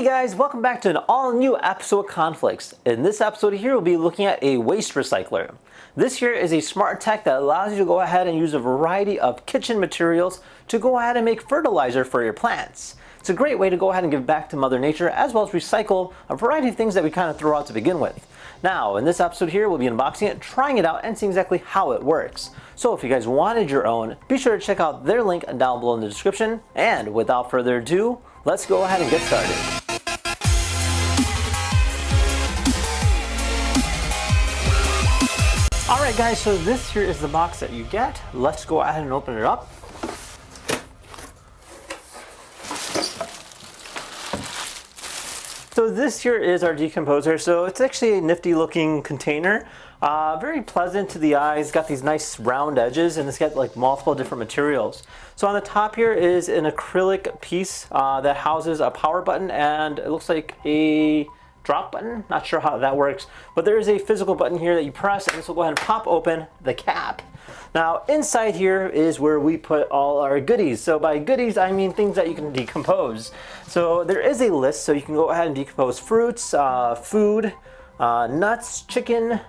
Hey guys, welcome back to an all-new episode of Conflicts. In this episode here, we'll be looking at a waste recycler. This here is a smart tech that allows you to go ahead and use a variety of kitchen materials to go ahead and make fertilizer for your plants. It's a great way to go ahead and give back to Mother Nature, as well as recycle a variety of things that we kind of throw out to begin with. Now, in this episode here, we'll be unboxing it, trying it out, and seeing exactly how it works. So if you guys wanted your own, be sure to check out their link down below in the description. And without further ado, let's go ahead and get started. Alright guys, so this here is the box that you get. Let's go ahead and open it up. So this here is our decomposer. So it's actually a nifty looking container. Very pleasant to the eye. It's got these nice round edges and it's got like multiple different materials. So on the top here is an acrylic piece that houses a power button and it looks like a drop button. Not sure how that works, but there is a physical button here that you press and this will go ahead and pop open the cap. Now inside here is where we put all our goodies. So by goodies I mean things that you can decompose. So there is a list, so you can go ahead and decompose fruits, food, nuts, chicken,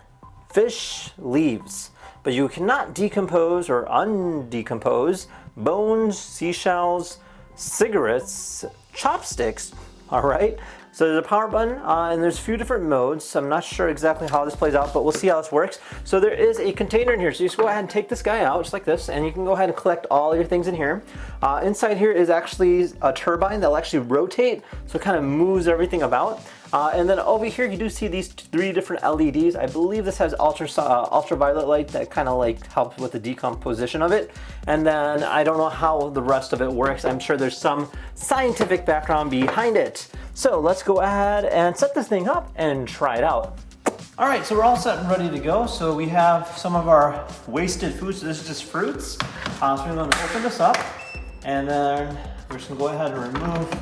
fish, leaves. But you cannot decompose or undecompose bones, seashells, cigarettes, chopsticks, all right? So there's a power button and there's a few different modes. I'm not sure exactly how this plays out, but we'll see how this works. So there is a container in here. So you just go ahead and take this guy out just like this and you can go ahead and collect all your things in here. Inside here is actually a turbine that'll actually rotate. So it kind of moves everything about. And then over here you do see these three different LEDs. I believe this has ultraviolet light that kind of like helps with the decomposition of it. And then I don't know how the rest of it works. I'm sure there's some scientific background behind it. So let's go ahead and set this thing up and try it out. All right, so we're all set and ready to go. So we have some of our wasted food. So this is just fruits. So we're going to open this up and then we're just going to go ahead and remove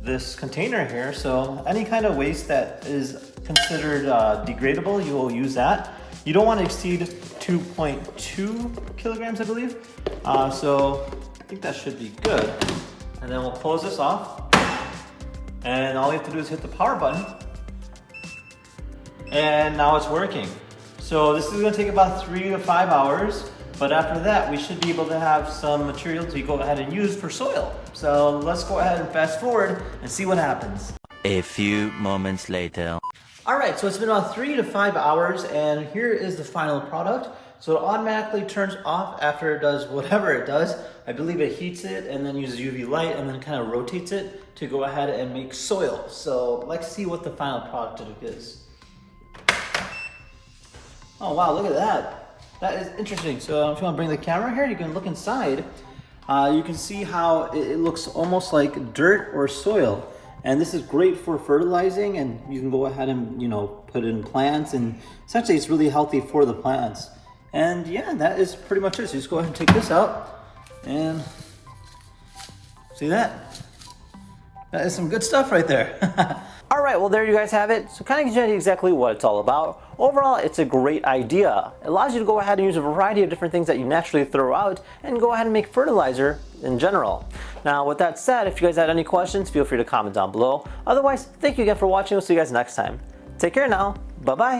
this container here. So any kind of waste that is considered degradable, you will use that. You don't want to exceed 2.2 kilograms, I believe. So I think that should be good. And then we'll close this off. And all we have to do is hit the power button. And now it's working. So this is going to take about 3 to 5 hours. But after that, we should be able to have some material to go ahead and use for soil. So let's go ahead and fast forward and see what happens. A few moments later. All right, so it's been about 3 to 5 hours and here is the final product. So it automatically turns off after it does whatever it does. I believe it heats it and then uses UV light and then kind of rotates it to go ahead and make soil. So let's see what the final product is. Oh wow, look at that. That is interesting. So if you want to bring the camera here, you can look inside. You can see how it looks almost like dirt or soil. And this is great for fertilizing and you can go ahead and, you know, put in plants and essentially it's really healthy for the plants. And yeah, that is pretty much it. So just go ahead and take this out and see that? That is some good stuff right there. All right, well there you guys have it. So kind of gives you exactly what it's all about. Overall, it's a great idea. It allows you to go ahead and use a variety of different things that you naturally throw out and go ahead and make fertilizer in general. Now, with that said, if you guys had any questions, feel free to comment down below. Otherwise, thank you again for watching. We'll see you guys next time. Take care now. Bye-bye.